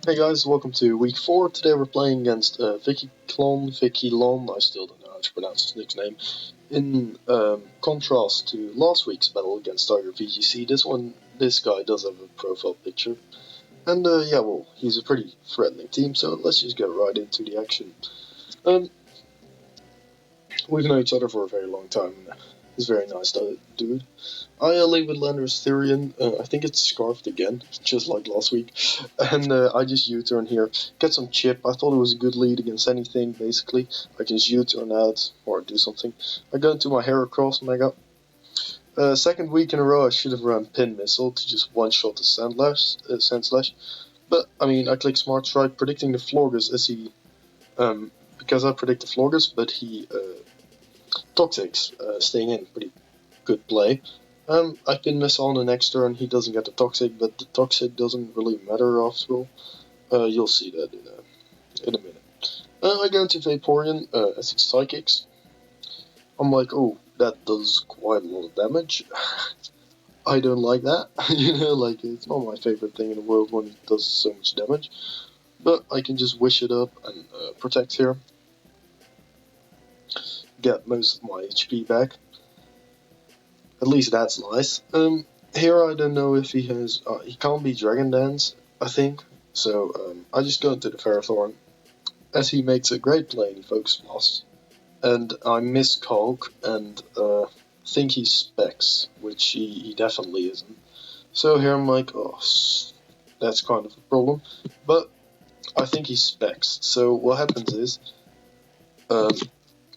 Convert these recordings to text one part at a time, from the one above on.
Hey guys, welcome to week 4. Today we're playing against Vicyclon, I still don't know how to pronounce his nickname. In contrast to last week's battle against Tiger VGC, this guy does have a profile picture. And yeah, well, he's a pretty threatening team, so let's just get right into the action. Um, we've known each other for a very long time. He's a very nice dude. I leave with Lander's Therian. I think it's Scarfed again, just like last week. And I just U-turn here, get some chip. I thought it was a good lead against anything, basically. I can just U-turn out or do something. I go into my Heracross Mega. Second week in a row, I should have run Pin Missile to just one-shot the Sandslash. But, I mean, I click Smart Strike, predicting the Florges as he... because I predict the Florges, but he... Toxics, staying in. Pretty good play. I can miss on the next turn, he doesn't get the Toxic, but the Toxic doesn't really matter after all. You'll see that in a minute. I go into Vaporeon as he Psychics. I'm like, oh, that does quite a lot of damage. I don't like that. Like, it's not my favorite thing in the world when it does so much damage. But I can just wish it up and protect here. Get most of my HP back. At least that's nice. Here I don't know if he has... he can't be Dragon Dance, I think. So I just go into the Ferrothorn. As he makes a great play and he Focus Blast. And I miss Coke and think he Specs, which he definitely isn't. So here I'm like, oh, that's kind of a problem. But I think he Specs. So what happens is...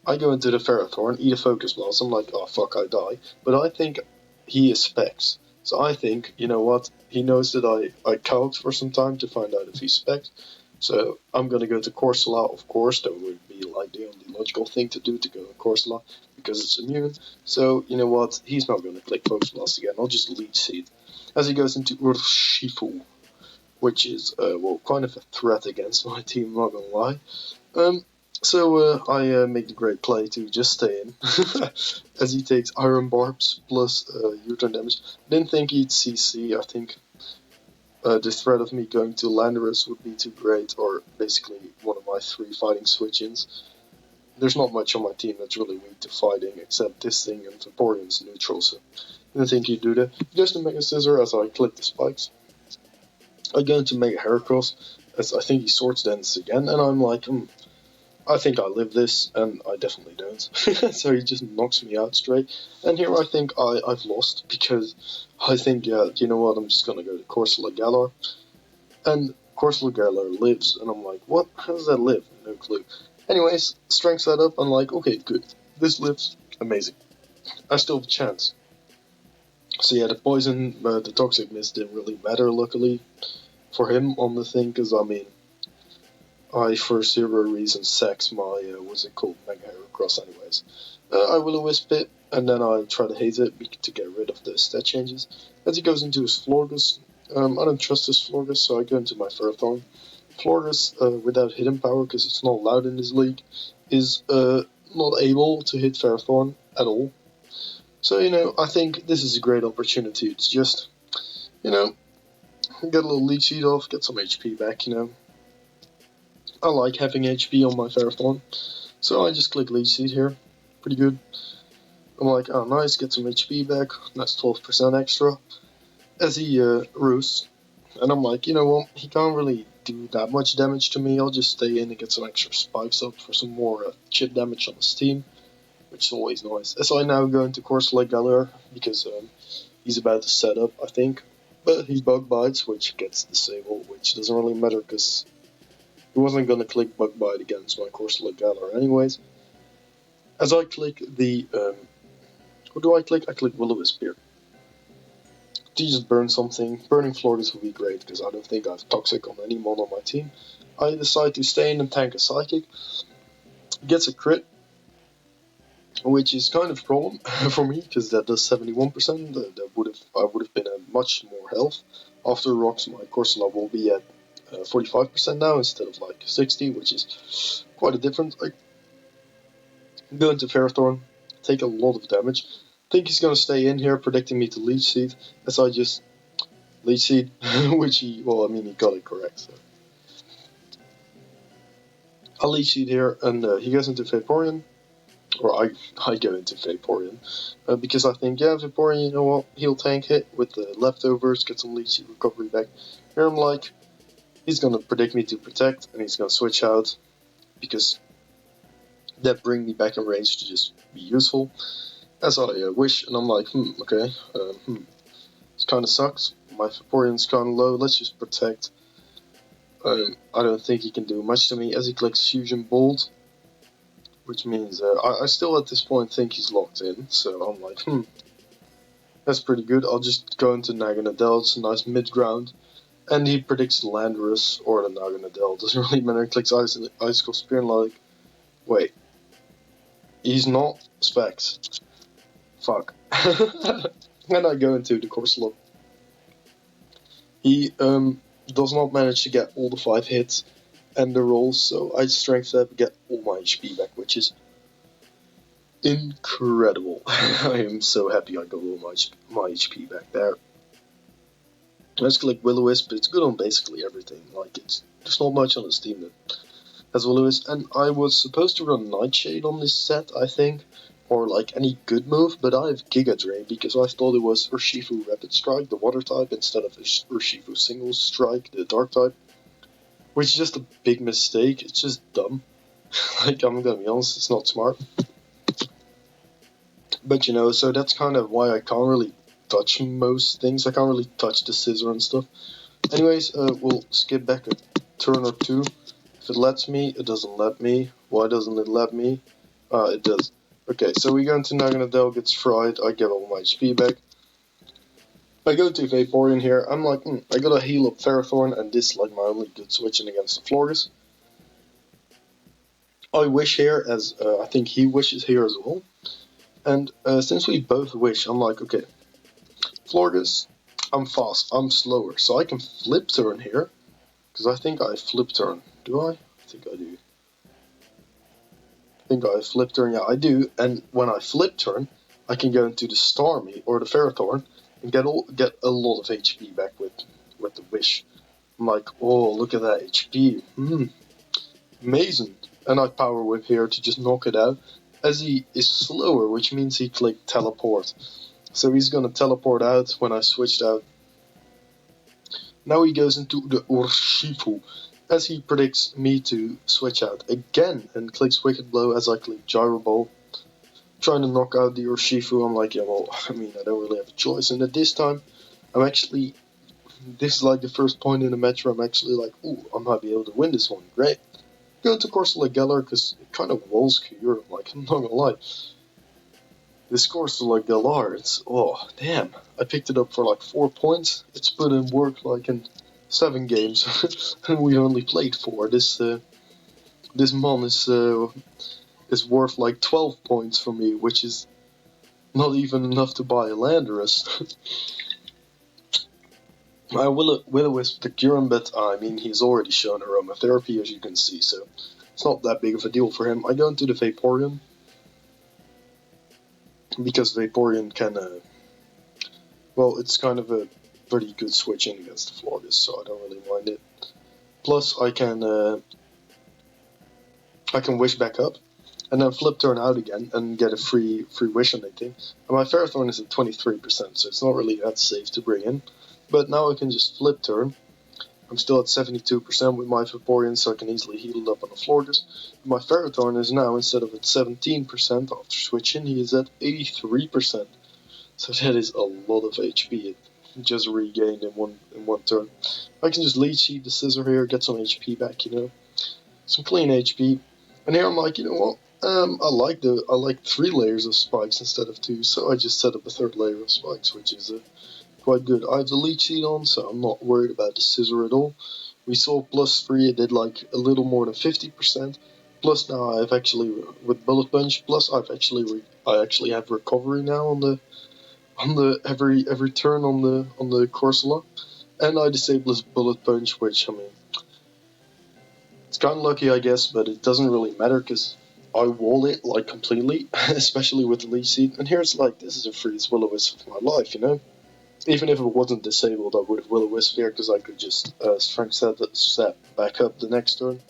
I go into the Ferrothorn, eat a Focus Blast, I'm like, oh fuck, I die. But I think he is Specs. So I think, you know what, he knows that I calced for some time to find out if he's Specs. So I'm gonna go to Corsola, of course, that would be like the only logical thing to do, to go to Corsola, because it's immune. So, you know what, he's not gonna click Focus Blast again, I'll just Leech Seed. As he goes into Urshifu, which is, well, kind of a threat against my team, not gonna lie. So I make the great play to just stay in, as he takes Iron Barbs plus U-turn damage. Didn't think he'd CC, I think the threat of me going to Landorus would be too great, or basically one of my 3 fighting switch-ins. There's not much on my team that's really weak to fighting, except this thing and Vaporeon's neutral, so didn't think he'd do that. He goes to Mega Scissor as I click the spikes. I go into Mega Heracross, as I think he Swords Dance again, and I'm like, I think I live this, and I definitely don't. So he just knocks me out straight. And here I think I've lost, because I think, yeah, you know what, I'm just going to go to Corsola Galar. And Corsola Galar lives, and I'm like, what? How does that live? No clue. Anyways, strength that up, I'm like, okay, good. This lives. Amazing. I still have a chance. So yeah, the poison, the Toxic Mist didn't really matter, luckily, for him on the thing, because, I mean, I, for zero reason, sax my, what's it called, Mega Heracross anyways. I Will-O-Wisp it, and then I try to haze it to get rid of the stat changes. As he goes into his Florges, I don't trust his Florges, so I go into my Ferrothorn. Florges, without hidden power, because it's not allowed in this league, is not able to hit Ferrothorn at all. So, you know, I think this is a great opportunity. It's just, you know, get a little Leech Seed off, get some HP back, you know. I like having HP on my Ferrothorn, so I just click Leech Seed here. Pretty good. I'm like, oh nice, get some HP back, that's 12% extra. As he roosts, and I'm like, you know what, he can't really do that much damage to me, I'll just stay in and get some extra spikes up for some more chip damage on his team, which is always nice. As I now go into Corsola Galar, because he's about to set up, I think. But he Bug Bites, which gets disabled, which doesn't really matter, because he wasn't going to click Bug Bite against my Corsola Galar anyways. As I click the... what do I click? I click Will-O-Wisp here. To just burn something. Burning Florges would be great, because I don't think I have Toxic on any mon on my team. I decide to stay in and tank a Psychic. Gets a crit, which is kind of a problem for me, because that does 71%. I would have been at much more health. After rocks, my Corsola will be at 45% now instead of like 60, which is quite a difference. I go into Ferrothorn, take a lot of damage. Think he's going to stay in here, predicting me to Leech Seed, as I just Leech Seed, which he, well, I mean, he got it correct. So. I leech seed here, and he goes into Vaporeon. Or I go into Vaporeon. Because I think, yeah, Vaporeon, you know what, he'll tank it with the leftovers, get some leech seed recovery back. Here I'm like, he's gonna predict me to protect, and he's gonna switch out, because that bring me back in range to just be useful, as I wish, and I'm like, okay, this kinda sucks, my Vaporeon's kinda low, let's just protect. I don't think he can do much to me, as he clicks Fusion Bolt, which means I still at this point think he's locked in, so I'm like, that's pretty good. I'll just go into Naganadel, it's a nice mid-ground, and he predicts Landorus or the Naganadel, doesn't really matter, he clicks Icicle Spear, and like, wait, he's not Specs. Fuck. And I go into the Corsola. He does not manage to get all the 5 hits and the rolls, so I strength up, get all my HP back, which is incredible. I am so happy I got all my HP back there. Let's click Will-O-Wisp, but it's good on basically everything. Like, there's not much on this team that has Will-O-Wisp, and I was supposed to run Nightshade on this set, I think, or like any good move, but I have Giga Drain because I thought it was Urshifu Rapid Strike, the water type, instead of Urshifu Single Strike, the dark type. Which is just a big mistake, it's just dumb. Like, I'm gonna be honest, it's not smart. But you know, so that's kind of why I can't really touch most things, I can't really touch the scissor and stuff. Anyways, we'll skip back a turn or two. If it lets me, it doesn't let me. Why doesn't it let me? It does. Okay, so we go into Naganadel, gets fried, I get all my HP back. I go to Vaporeon here, I'm like, I gotta heal up Ferrothorn, and this is like my only good switching against the Florges. I wish here, as I think he wishes here as well. And since we both wish, I'm like, okay, Florges, I'm fast, I'm slower, so I can flip turn here. Because I think I flip turn. Do I? I think I do. I think I flip turn, yeah I do, and when I flip turn, I can go into the Starmie or the Ferrothorn and get a lot of HP back with the Wish. I'm like, oh, look at that HP, amazing. And I Power Whip here to just knock it out, as he is slower, which means he clicked Teleport. So he's gonna teleport out when I switched out. Now he goes into the Urshifu, as he predicts me to switch out again, and clicks Wicked Blow as I click Gyro Ball. Trying to knock out the Urshifu, I'm like, yeah, well, I mean, I don't really have a choice. And at this time, this is like the first point in the match where I'm actually like, ooh, I might be able to win this one, great. Go to Corsola Galar, because it kind of walls Cure, like, I'm not gonna lie. This Corsola Galar, it's, oh, damn. I picked it up for like 4 points. It's put in work like in 7 games, and we only played 4. This mon is worth like 12 points for me, which is not even enough to buy a Landorus. I Will-O-Wisp the Kyurem, but I mean, he's already shown aromatherapy, as you can see, so it's not that big of a deal for him. I go into the Vaporeon, because Vaporeon can, well, it's kind of a pretty good switch in against the Florges, so I don't really mind it. Plus, I can wish back up, and then flip turn out again, and get a free wish on anything. And my Ferrothorn is at 23%, so it's not really that safe to bring in. But now I can just flip turn. I'm still at 72% with my Vaporeon, so I can easily heal it up on the Florges. My Ferrothorn is now, instead of at 17% after switching, he is at 83%. So that is a lot of HP it just regained in one turn. I can just leech seed the scissor here, get some HP back, you know. Some clean HP. And here I'm like, you know what? I like 3 layers of spikes instead of 2, so I just set up a 3rd layer of spikes, which is quite good. I have the leech seed on, so I'm not worried about the scissor at all. We saw +3, it did like a little more than 50%. Plus now I've actually, with Bullet Punch, plus I actually have recovery now on the every turn on the Corsola. And I disable his Bullet Punch, which, I mean, it's kind of lucky, I guess, but it doesn't really matter because I wall it like completely, especially with the leech seed. And here's like, this is a freeze Will-O-Wisp of my life, you know. Even if it wasn't disabled, I would have Will-O-Wisp here because I could just strength set back up the next turn.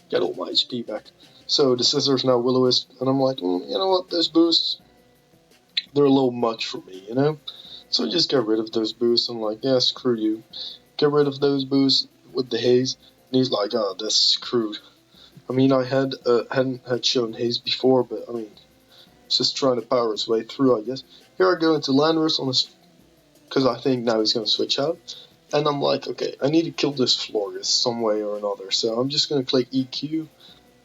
get all my HP back. So the scissors now Will-O-Wisp, and I'm like, you know what, those boosts, they're a little much for me, you know? So I just get rid of those boosts. I'm like, yeah, screw you. Get rid of those boosts with the haze. And he's like, oh, that's screwed. I mean, I hadn't had shown haze before, but I mean, he's just trying to power his way through, I guess. Here I go into Landorus on his, because I think now he's going to switch out. And I'm like, okay, I need to kill this Florges some way or another. So I'm just going to click EQ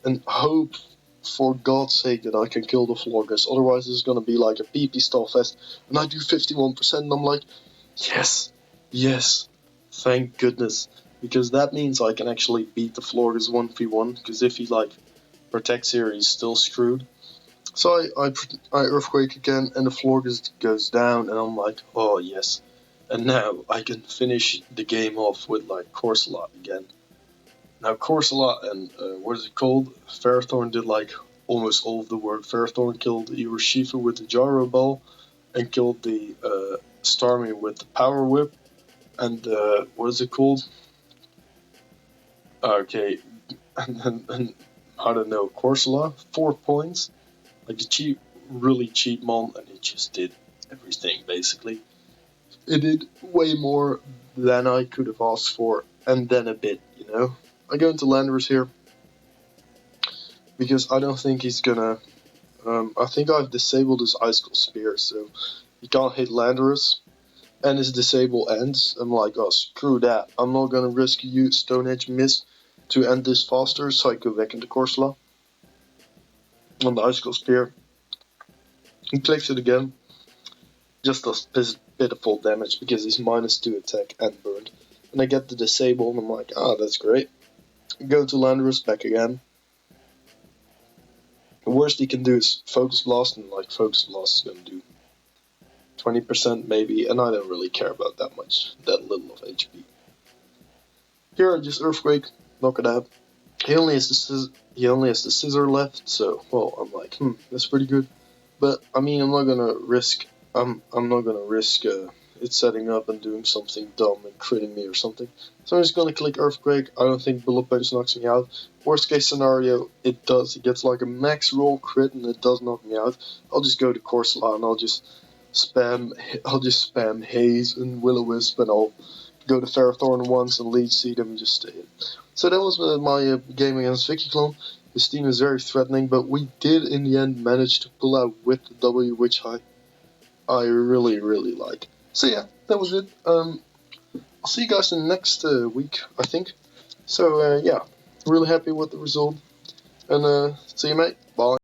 and hope for God's sake that I can kill the Florges. Otherwise, it's going to be like a PP stall fest. And I do 51%, and I'm like, yes, yes, thank goodness. Because that means I can actually beat the Florges 1v1. Because if he, like, protects here, he's still screwed. So I Earthquake again, and the Florges goes down, and I'm like, oh, yes. And now I can finish the game off with, like, Corsola again. Now, Corsola and, what is it called? Ferrothorn did, like, almost all of the work. Ferrothorn killed Hiroshima with the Gyro Ball, and killed the Starmie with the Power Whip. And, what is it called? Okay, and I don't know, Corsola, 4 points. Like, a cheap, really cheap mon, and it just did everything, basically. It did way more than I could have asked for, and then a bit, you know. I go into Landorus here, because I don't think he's gonna... I think I've disabled his Icicle Spear, so he can't hit Landorus, and his disable ends. I'm like, oh, screw that. I'm not gonna risk you Stone Edge Miss to end this faster, so I go back into Corsola. On the Icicle Spear. He clicks it again. Just does pitiful damage because he's -2 attack and burned. And I get the disable, and I'm like, ah, that's great. Go to Landorus, back again. The worst he can do is Focus Blast, and like Focus Blast is gonna do 20% maybe, and I don't really care about that much, that little of HP. Here I just Earthquake, knock it out. He only has the scissor left, so well, I'm like, that's pretty good. But I mean, I'm not gonna risk it setting up and doing something dumb and critting me or something. So I'm just gonna click Earthquake. I don't think Bullet Punch knocks me out. Worst case scenario, it does. It gets like a max roll crit and it does knock me out. I'll just go to Corsola and I'll just spam Haze and Will-O-Wisp, and I'll go to Ferrothorn once and Leech Seed him and just stay in. So that was my game against Vicyclon. His team is very threatening, but we did in the end manage to pull out with the W, which I really, really like. So yeah, that was it. I'll see you guys in the next week, I think. So yeah, really happy with the result. And see you, mate. Bye.